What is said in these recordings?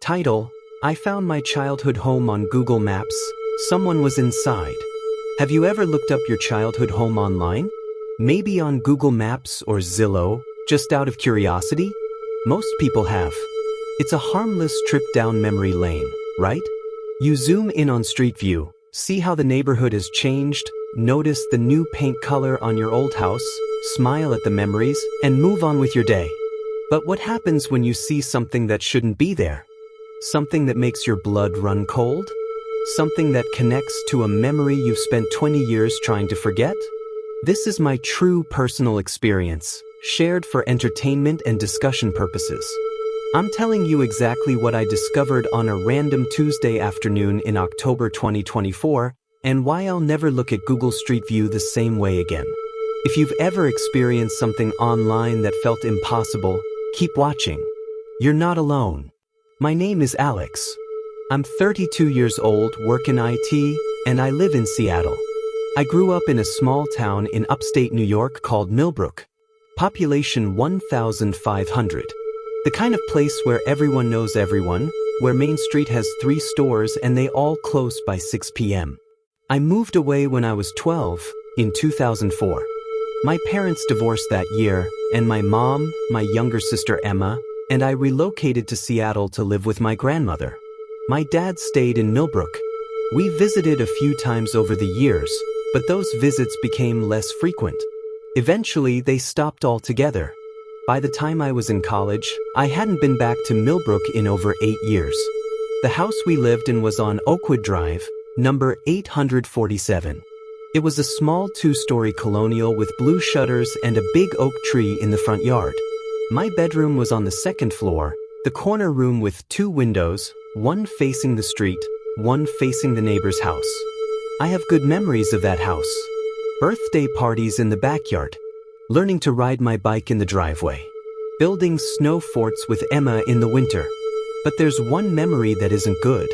Title: I found my childhood home on Google Maps. Someone was inside. Have you ever looked up your childhood home online? Maybe on Google Maps or Zillow, just out of curiosity? Most people have. It's a harmless trip down memory lane, right? You zoom in on Street View, see how the neighborhood has changed, notice the new paint color on your old house, smile at the memories, and move on with your day. But what happens when you see something that shouldn't be there? Something that makes your blood run cold? Something that connects to a memory you've spent 20 years trying to forget? This is my true personal experience, shared for entertainment and discussion purposes. I'm telling you exactly what I discovered on a random Tuesday afternoon in October 2024, and why I'll never look at Google Street View the same way again. If you've ever experienced something online that felt impossible, keep watching. You're not alone. My name is Alex. I'm 32 years old, work in IT, and I live in Seattle. I grew up in a small town in upstate New York called Millbrook. Population 1,500. The kind of place where everyone knows everyone, where Main Street has 3 stores and they all close by 6 p.m. I moved away when I was 12, in 2004. My parents divorced that year, and my mom, my younger sister Emma, and I relocated to Seattle to live with my grandmother. My dad stayed in Millbrook. We visited a few times over the years, but those visits became less frequent. Eventually, they stopped altogether. By the time I was in college, I hadn't been back to Millbrook in over 8 years. The house we lived in was on Oakwood Drive, number 847. It was a small 2-story colonial with blue shutters and a big oak tree in the front yard. My bedroom was on the 2nd floor, the corner room with 2 windows, one facing the street, one facing the neighbor's house. I have good memories of that house. Birthday parties in the backyard. Learning to ride my bike in the driveway. Building snow forts with Emma in the winter. But there's one memory that isn't good.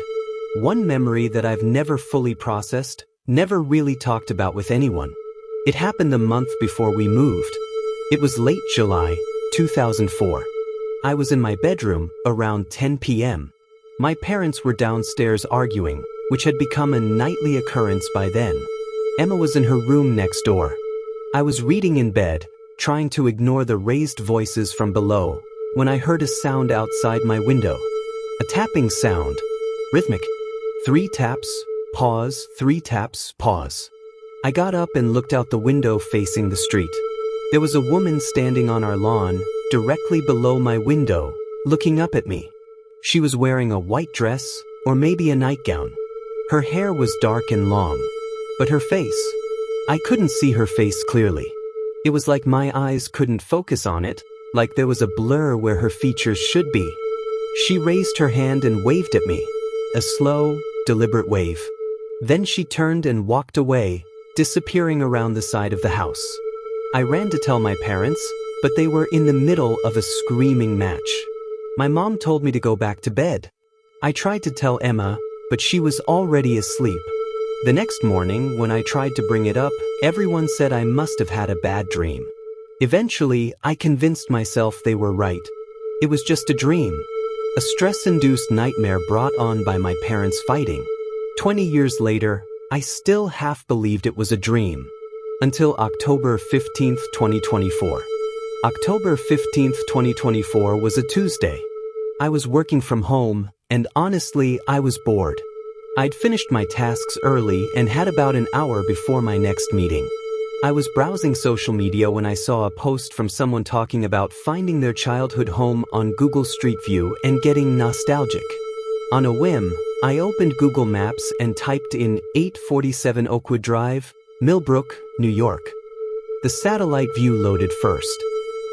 One memory that I've never fully processed, never really talked about with anyone. It happened the month before we moved. It was late July, 2004. I was in my bedroom, around 10 p.m. My parents were downstairs arguing, which had become a nightly occurrence by then. Emma was in her room next door. I was reading in bed, trying to ignore the raised voices from below, when I heard a sound outside my window. A tapping sound. Rhythmic. 3 taps, pause, 3 taps, pause. I got up and looked out the window facing the street. There was a woman standing on our lawn, directly below my window, looking up at me. She was wearing a white dress, or maybe a nightgown. Her hair was dark and long. But her face, I couldn't see her face clearly. It was like my eyes couldn't focus on it, like there was a blur where her features should be. She raised her hand and waved at me. A slow, deliberate wave. Then she turned and walked away, disappearing around the side of the house. I ran to tell my parents, but they were in the middle of a screaming match. My mom told me to go back to bed. I tried to tell Emma, but she was already asleep. The next morning, when I tried to bring it up, everyone said I must have had a bad dream. Eventually, I convinced myself they were right. It was just a dream. A stress-induced nightmare brought on by my parents fighting. 20 years later, I still half believed it was a dream. Until October 15th, 2024. October 15th, 2024 was a Tuesday. I was working from home, and honestly, I was bored. I'd finished my tasks early and had about an hour before my next meeting. I was browsing social media when I saw a post from someone talking about finding their childhood home on Google Street View and getting nostalgic. On a whim, I opened Google Maps and typed in 847 Oakwood Drive, Millbrook, New York. The satellite view loaded first.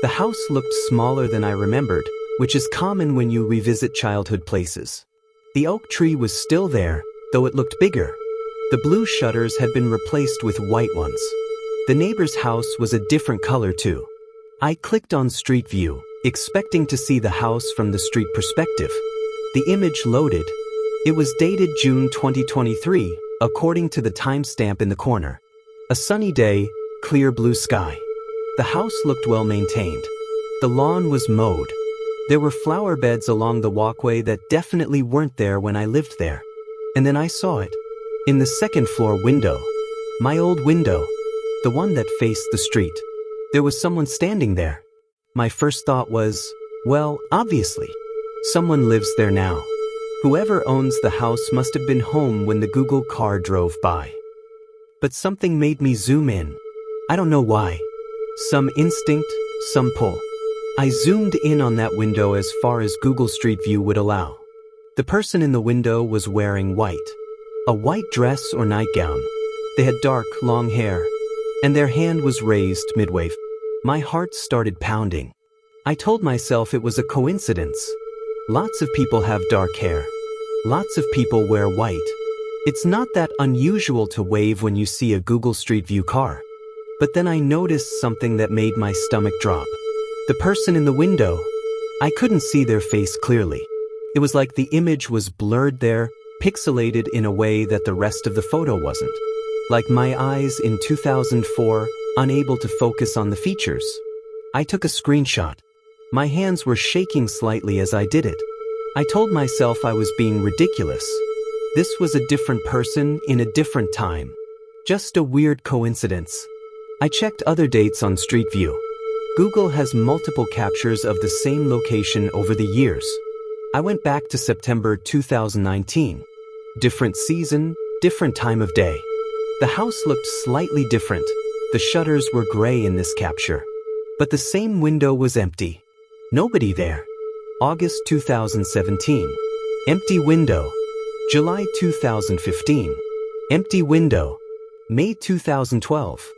The house looked smaller than I remembered, which is common when you revisit childhood places. The oak tree was still there, though it looked bigger. The blue shutters had been replaced with white ones. The neighbor's house was a different color too. I clicked on Street View, expecting to see the house from the street perspective. The image loaded. It was dated June 2023, according to the timestamp in the corner. A sunny day, clear blue sky. The house looked well maintained. The lawn was mowed. There were flower beds along the walkway that definitely weren't there when I lived there. And then I saw it. In the second floor window. My old window. The one that faced the street. There was someone standing there. My first thought was, well, obviously. Someone lives there now. Whoever owns the house must have been home when the Google car drove by. But something made me zoom in. I don't know why. Some instinct, some pull. I zoomed in on that window as far as Google Street View would allow. The person in the window was wearing white. A white dress or nightgown. They had dark, long hair. And their hand was raised midway. My heart started pounding. I told myself it was a coincidence. Lots of people have dark hair. Lots of people wear white. It's not that unusual to wave when you see a Google Street View car. But then I noticed something that made my stomach drop. The person in the window. I couldn't see their face clearly. It was like the image was blurred there, pixelated in a way that the rest of the photo wasn't. Like my eyes in 2004, unable to focus on the features. I took a screenshot. My hands were shaking slightly as I did it. I told myself I was being ridiculous. This was a different person in a different time. Just a weird coincidence. I checked other dates on Street View. Google has multiple captures of the same location over the years. I went back to September 2019. Different season, different time of day. The house looked slightly different. The shutters were gray in this capture. But the same window was empty. Nobody there. August 2017. Empty window. July 2015. Empty window. May 2012.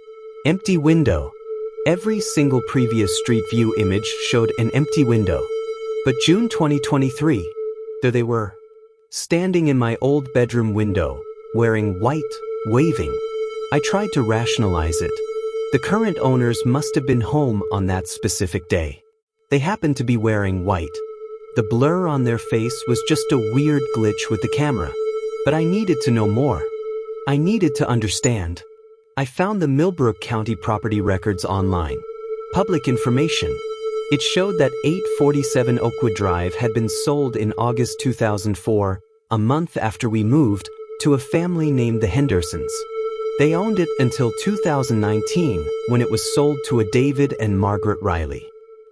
Empty window. Every single previous Street View image showed an empty window. But June 2023, there they were. Standing in my old bedroom window, wearing white, waving. I tried to rationalize it. The current owners must have been home on that specific day. They happened to be wearing white. The blur on their face was just a weird glitch with the camera. But I needed to know more. I needed to understand. I found the Millbrook County property records online. Public information. It showed that 847 Oakwood Drive had been sold in August 2004, a month after we moved, to a family named the Hendersons. They owned it until 2019, when it was sold to a David and Margaret Riley.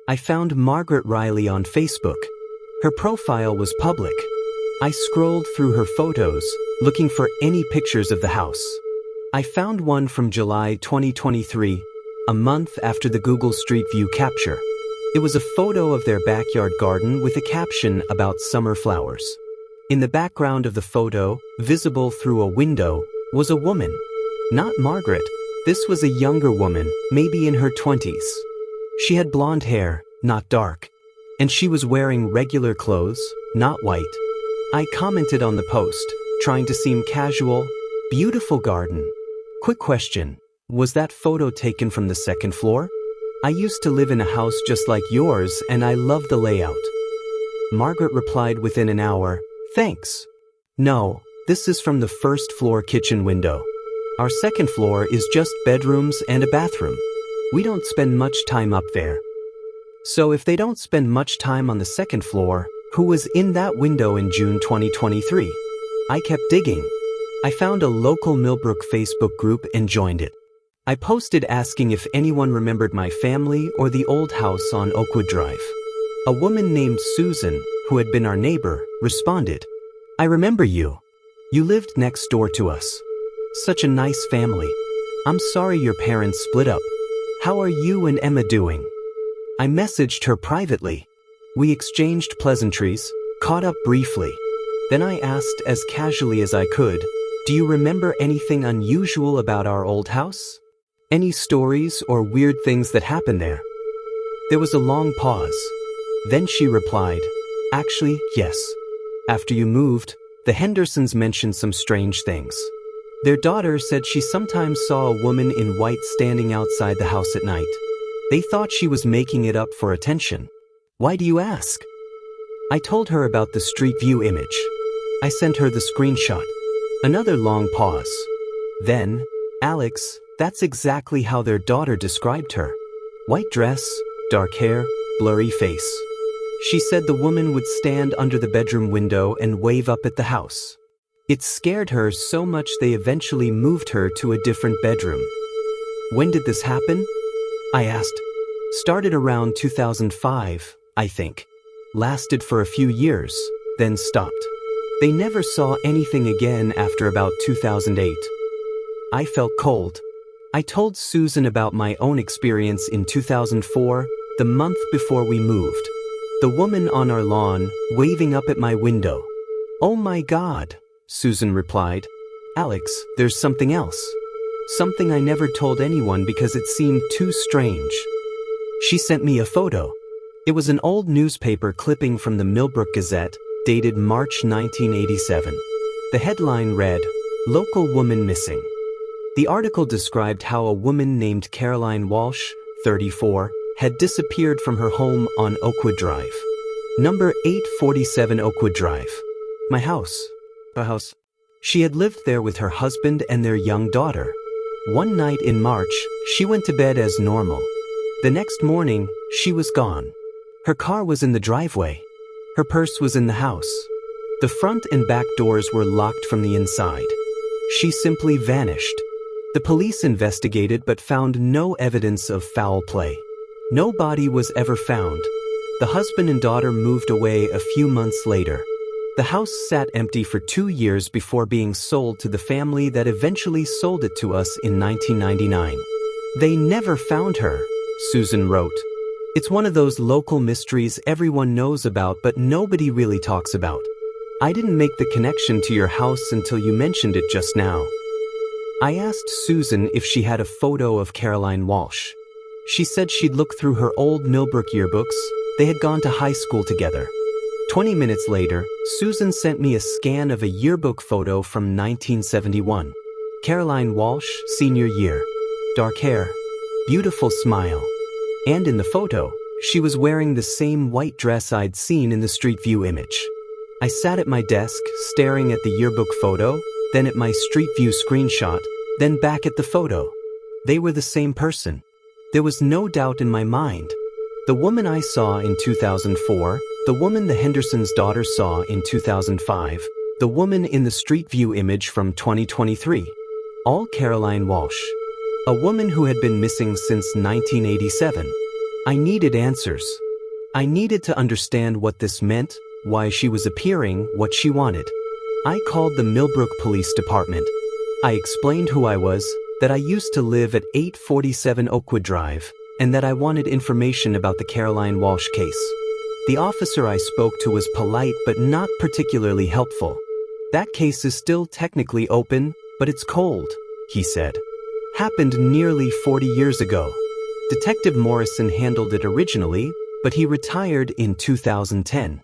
I found Margaret Riley on Facebook. Her profile was public. I scrolled through her photos, looking for any pictures of the house. I found one from July 2023, a month after the Google Street View capture. It was a photo of their backyard garden with a caption about summer flowers. In the background of the photo, visible through a window, was a woman. Not Margaret. This was a younger woman, maybe in her 20s. She had blonde hair, not dark. And she was wearing regular clothes, not white. I commented on the post, trying to seem casual. Beautiful garden. Quick question. Was that photo taken from the second floor? I used to live in a house just like yours and I love the layout. Margaret replied within an hour, thanks. No, this is from the first floor kitchen window. Our second floor is just bedrooms and a bathroom. We don't spend much time up there. So if they don't spend much time on the second floor, who was in that window in June 2023? I kept digging. I found a local Millbrook Facebook group and joined it. I posted asking if anyone remembered my family or the old house on Oakwood Drive. A woman named Susan, who had been our neighbor, responded, I remember you. You lived next door to us. Such a nice family. I'm sorry your parents split up. How are you and Emma doing? I messaged her privately. We exchanged pleasantries, caught up briefly. Then I asked as casually as I could, do you remember anything unusual about our old house? Any stories or weird things that happened there? There was a long pause. Then she replied, actually, yes. After you moved, the Hendersons mentioned some strange things. Their daughter said she sometimes saw a woman in white standing outside the house at night. They thought she was making it up for attention. Why do you ask? I told her about the Street View image. I sent her the screenshot. Another long pause. Then, Alex, that's exactly how their daughter described her. White dress, dark hair, blurry face. She said the woman would stand under the bedroom window and wave up at the house. It scared her so much they eventually moved her to a different bedroom. When did this happen? I asked. Started around 2005, I think. Lasted for a few years, then stopped. They never saw anything again after about 2008. I felt cold. I told Susan about my own experience in 2004, the month before we moved. The woman on our lawn, waving up at my window. "Oh my God," Susan replied. "Alex, there's something else. Something I never told anyone because it seemed too strange." She sent me a photo. It was an old newspaper clipping from the Millbrook Gazette, dated March 1987. The headline read, "Local Woman Missing." The article described how a woman named Caroline Walsh, 34, had disappeared from her home on Oakwood Drive. Number 847 Oakwood Drive. My house. A house. She had lived there with her husband and their young daughter. One night in March, she went to bed as normal. The next morning, she was gone. Her car was in the driveway. Her purse was in the house. The front and back doors were locked from the inside. She simply vanished. The police investigated but found no evidence of foul play. No body was ever found. The husband and daughter moved away a few months later. The house sat empty for 2 years before being sold to the family that eventually sold it to us in 1999. They never found her, Susan wrote. It's one of those local mysteries everyone knows about but nobody really talks about. I didn't make the connection to your house until you mentioned it just now. I asked Susan if she had a photo of Caroline Walsh. She said she'd looked through her old Millbrook yearbooks. They had gone to high school together. 20 minutes later, Susan sent me a scan of a yearbook photo from 1971. Caroline Walsh, senior year. Dark hair. Beautiful smile. And in the photo, she was wearing the same white dress I'd seen in the Street View image. I sat at my desk, staring at the yearbook photo, then at my Street View screenshot, then back at the photo. They were the same person. There was no doubt in my mind. The woman I saw in 2004, the woman the Hendersons' daughter saw in 2005, the woman in the Street View image from 2023. All Caroline Walsh. A woman who had been missing since 1987. I needed answers. I needed to understand what this meant, why she was appearing, what she wanted. I called the Millbrook Police Department. I explained who I was, that I used to live at 847 Oakwood Drive, and that I wanted information about the Caroline Walsh case. The officer I spoke to was polite but not particularly helpful. That case is still technically open, but it's cold, he said. Happened nearly 40 years ago. Detective Morrison handled it originally, but he retired in 2010.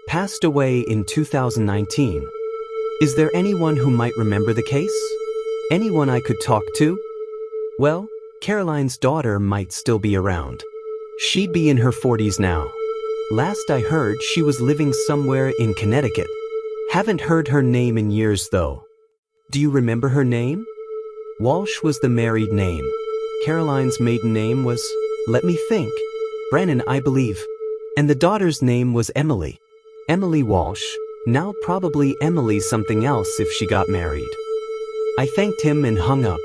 Passed away in 2019. Is there anyone who might remember the case? Anyone I could talk to? Well, Caroline's daughter might still be around. She'd be in her 40s now. Last I heard, she was living somewhere in Connecticut. Haven't heard her name in years, though. Do you remember her name? Walsh was the married name. Caroline's maiden name was, let me think, Brennan, I believe. And the daughter's name was Emily. Emily Walsh, now probably Emily something else if she got married. I thanked him and hung up.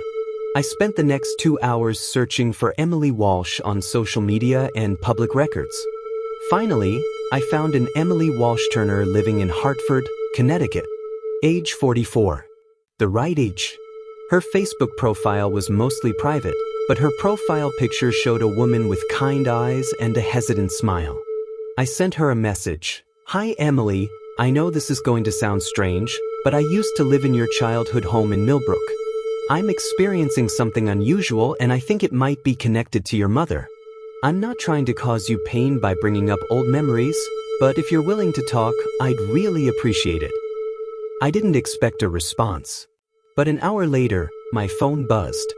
I spent the next 2 hours searching for Emily Walsh on social media and public records. Finally, I found an Emily Walsh Turner living in Hartford, Connecticut. Age 44. The right age. Her Facebook profile was mostly private, but her profile picture showed a woman with kind eyes and a hesitant smile. I sent her a message. Hi Emily, I know this is going to sound strange, but I used to live in your childhood home in Millbrook. I'm experiencing something unusual and I think it might be connected to your mother. I'm not trying to cause you pain by bringing up old memories, but if you're willing to talk, I'd really appreciate it. I didn't expect a response. But an hour later, my phone buzzed.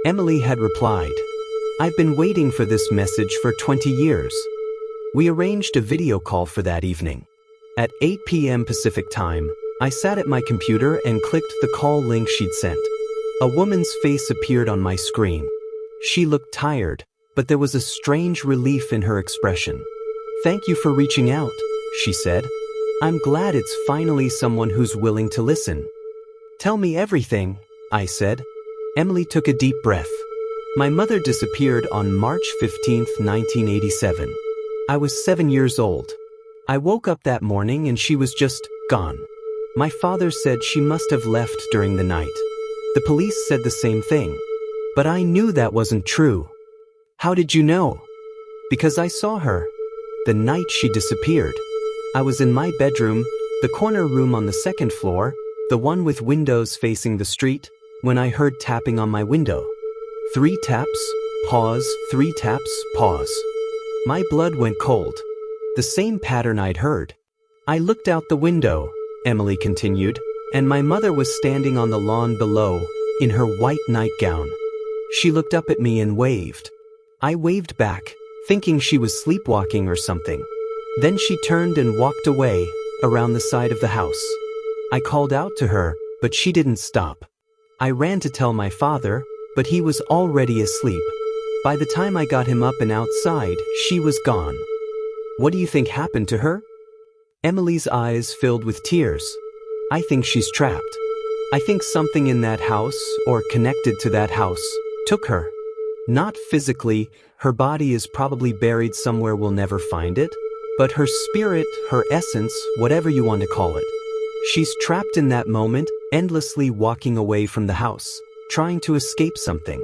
Emily had replied. I've been waiting for this message for 20 years. We arranged a video call for that evening. At 8 p.m. Pacific time, I sat at my computer and clicked the call link she'd sent. A woman's face appeared on my screen. She looked tired, but there was a strange relief in her expression. Thank you for reaching out, she said. I'm glad it's finally someone who's willing to listen. Tell me everything, I said. Emily took a deep breath. My mother disappeared on March 15, 1987. I was 7 years old. I woke up that morning and she was just gone. My father said she must have left during the night. The police said the same thing. But I knew that wasn't true. How did you know? Because I saw her. The night she disappeared. I was in my bedroom, the corner room on the second floor, the one with windows facing the street, when I heard tapping on my window. 3 taps, pause, 3 taps, pause. My blood went cold. The same pattern I'd heard. I looked out the window, Emily continued, and my mother was standing on the lawn below, in her white nightgown. She looked up at me and waved. I waved back, thinking she was sleepwalking or something. Then she turned and walked away, around the side of the house. I called out to her, but she didn't stop. I ran to tell my father, but he was already asleep. By the time I got him up and outside, she was gone. What do you think happened to her? Emily's eyes filled with tears. I think she's trapped. I think something in that house, or connected to that house, took her. Not physically, her body is probably buried somewhere we'll never find it, but her spirit, her essence, whatever you want to call it. She's trapped in that moment, endlessly walking away from the house, trying to escape something.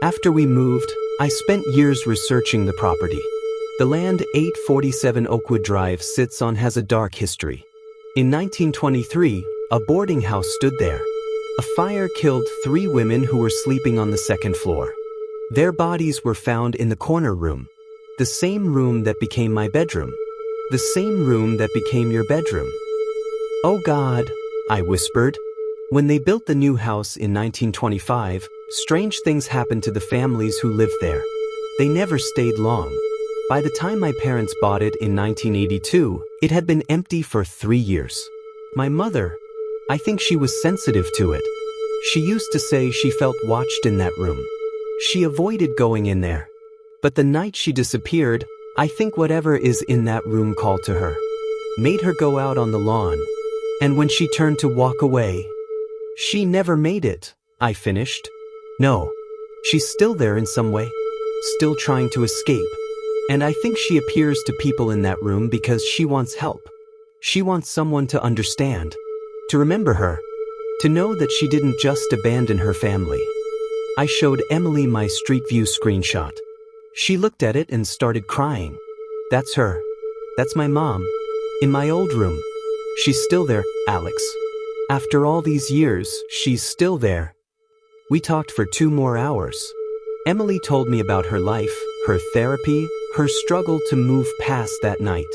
After we moved, I spent years researching the property. The land 847 Oakwood Drive sits on has a dark history. In 1923, a boarding house stood there. A fire killed 3 women who were sleeping on the second floor. Their bodies were found in the corner room. The same room that became my bedroom. The same room that became your bedroom. Oh God, I whispered. When they built the new house in 1925, strange things happened to the families who lived there. They never stayed long. By the time my parents bought it in 1982, it had been empty for 3 years. My mother, I think she was sensitive to it. She used to say she felt watched in that room. She avoided going in there. But the night she disappeared, I think whatever is in that room called to her. Made her go out on the lawn. And when she turned to walk away, she never made it, I finished. No. She's still there in some way. Still trying to escape. And I think she appears to people in that room because she wants help. She wants someone to understand. To remember her. To know that she didn't just abandon her family. I showed Emily my Street View screenshot. She looked at it and started crying. That's her. That's my mom. In my old room. She's still there, Alex. After all these years, she's still there. We talked for 2 more hours. Emily told me about her life, her therapy, her struggle to move past that night.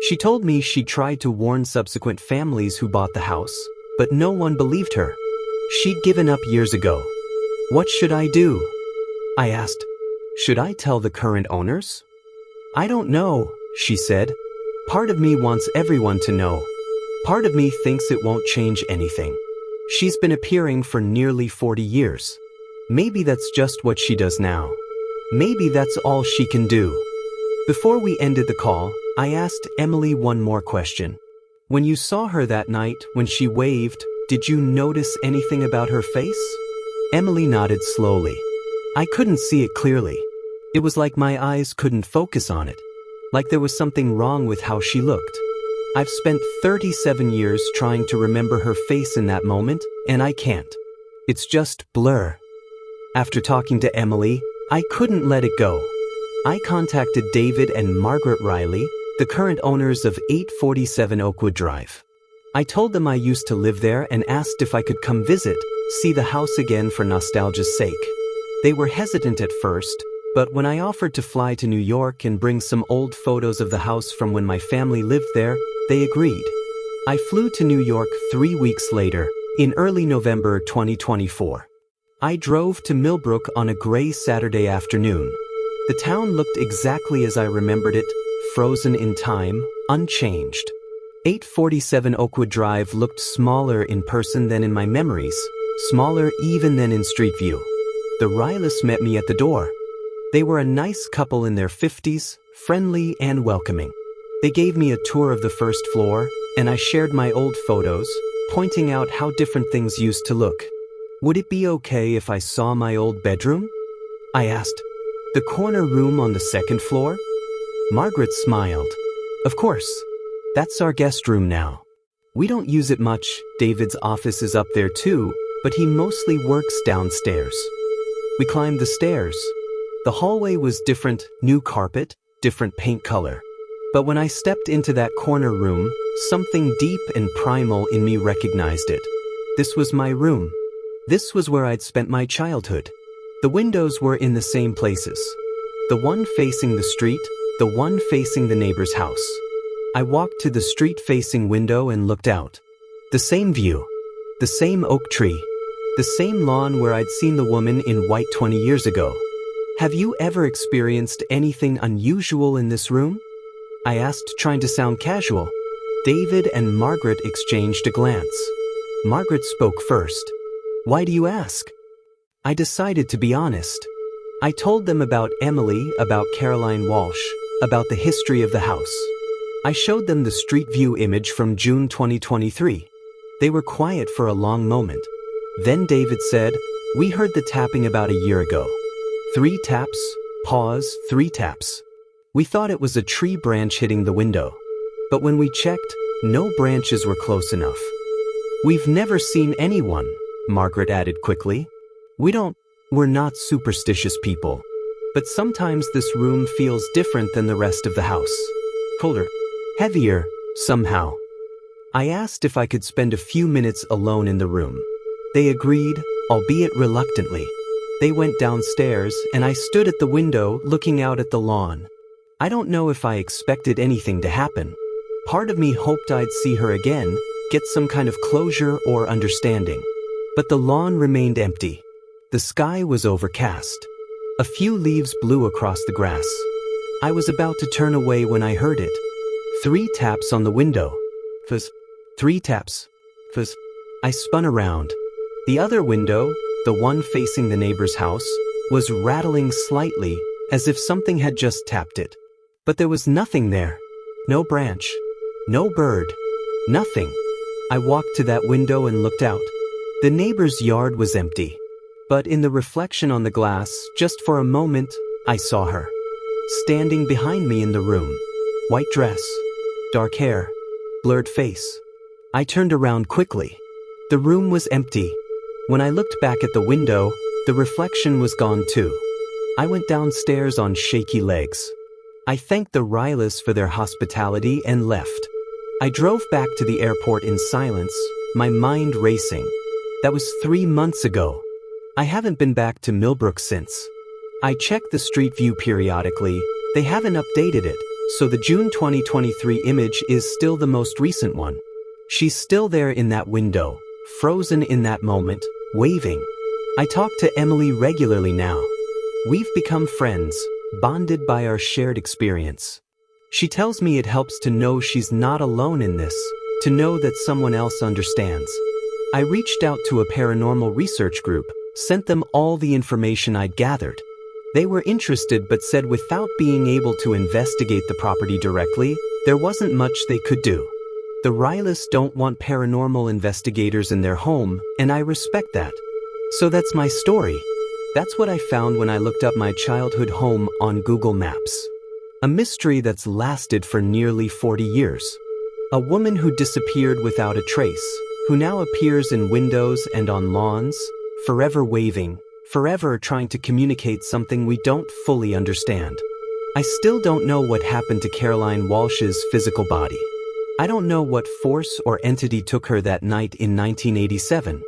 She told me she tried to warn subsequent families who bought the house, but no one believed her. She'd given up years ago. What should I do? I asked. Should I tell the current owners? I don't know, she said. Part of me wants everyone to know. Part of me thinks it won't change anything. She's been appearing for nearly 40 years. Maybe that's just what she does now. Maybe that's all she can do. Before we ended the call, I asked Emily one more question. When you saw her that night, when she waved, did you notice anything about her face? Emily nodded slowly. I couldn't see it clearly. It was like my eyes couldn't focus on it. Like there was something wrong with how she looked. I've spent 37 years trying to remember her face in that moment, and I can't. It's just blur. After talking to Emily, I couldn't let it go. I contacted David and Margaret Riley, the current owners of 847 Oakwood Drive. I told them I used to live there and asked if I could come visit, see the house again for nostalgia's sake. They were hesitant at first, but when I offered to fly to New York and bring some old photos of the house from when my family lived there, they agreed. I flew to New York 3 weeks later, in early November 2024. I drove to Millbrook on a gray Saturday afternoon. The town looked exactly as I remembered it, frozen in time, unchanged. 847 Oakwood Drive looked smaller in person than in my memories, smaller even than in Street View. The Rileys met me at the door. They were a nice couple in their 50s, friendly and welcoming. They gave me a tour of the first floor, and I shared my old photos, pointing out how different things used to look. Would it be okay if I saw my old bedroom? I asked. The corner room on the second floor? Margaret smiled. Of course. That's our guest room now. We don't use it much. David's office is up there too, but he mostly works downstairs. We climbed the stairs. The hallway was different, new carpet, different paint color. But when I stepped into that corner room, something deep and primal in me recognized it. This was my room. This was where I'd spent my childhood. The windows were in the same places. The one facing the street, the one facing the neighbor's house. I walked to the street-facing window and looked out. The same view. The same oak tree. The same lawn where I'd seen the woman in white 20 years ago. Have you ever experienced anything unusual in this room? I asked, trying to sound casual. David and Margaret exchanged a glance. Margaret spoke first. Why do you ask? I decided to be honest. I told them about Emily, about Caroline Walsh, about the history of the house. I showed them the street view image from June 2023. They were quiet for a long moment. Then David said, "We heard the tapping about a year ago. 3 taps, pause, 3 taps. We thought it was a tree branch hitting the window. But when we checked, no branches were close enough." "We've never seen anyone," Margaret added quickly. We're not superstitious people. But sometimes this room feels different than the rest of the house. Colder. Heavier, somehow. I asked if I could spend a few minutes alone in the room. They agreed, albeit reluctantly. They went downstairs, and I stood at the window looking out at the lawn. I don't know if I expected anything to happen. Part of me hoped I'd see her again, get some kind of closure or understanding. But the lawn remained empty. The sky was overcast. A few leaves blew across the grass. I was about to turn away when I heard it. 3 taps on the window. Fuzz. 3 taps. Fuzz. I spun around. The other window, the one facing the neighbor's house, was rattling slightly, as if something had just tapped it. But there was nothing there. No branch. No bird. Nothing. I walked to that window and looked out. The neighbor's yard was empty. But in the reflection on the glass, just for a moment, I saw her. Standing behind me in the room. White dress. Dark hair. Blurred face. I turned around quickly. The room was empty. When I looked back at the window, the reflection was gone too. I went downstairs on shaky legs. I thanked the Rylas for their hospitality and left. I drove back to the airport in silence, my mind racing. That was 3 months ago. I haven't been back to Millbrook since. I check the street view periodically. They haven't updated it, so the June 2023 image is still the most recent one. She's still there in that window, frozen in that moment, waving. I talk to Emily regularly now. We've become friends, bonded by our shared experience. She tells me it helps to know she's not alone in this, to know that someone else understands. I reached out to a paranormal research group, sent them all the information I'd gathered. They were interested but said without being able to investigate the property directly, there wasn't much they could do. The Rylas don't want paranormal investigators in their home, and I respect that. So that's my story. That's what I found when I looked up my childhood home on Google Maps. A mystery that's lasted for nearly 40 years. A woman who disappeared without a trace, who now appears in windows and on lawns, forever waving, forever trying to communicate something we don't fully understand. I still don't know what happened to Caroline Walsh's physical body. I don't know what force or entity took her that night in 1987.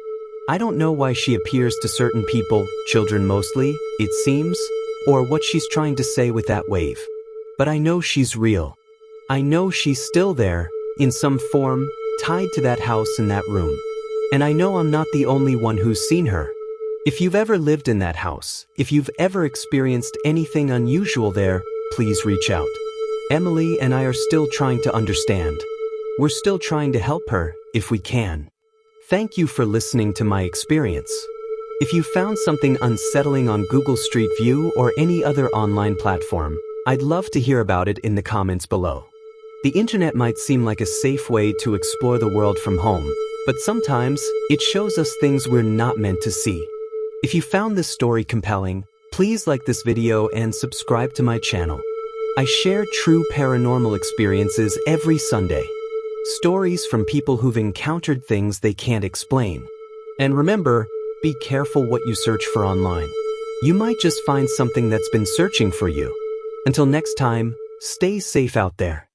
I don't know why she appears to certain people, children mostly, it seems, or what she's trying to say with that wave. But I know she's real. I know she's still there, in some form, tied to that house in that room. And I know I'm not the only one who's seen her. If you've ever lived in that house, if you've ever experienced anything unusual there, please reach out. Emily and I are still trying to understand. We're still trying to help her, if we can. Thank you for listening to my experience. If you found something unsettling on Google Street View or any other online platform, I'd love to hear about it in the comments below. The internet might seem like a safe way to explore the world from home, but sometimes it shows us things we're not meant to see. If you found this story compelling, please like this video and subscribe to my channel. I share true paranormal experiences every Sunday. Stories from people who've encountered things they can't explain. And remember, be careful what you search for online. You might just find something that's been searching for you. Until next time, stay safe out there.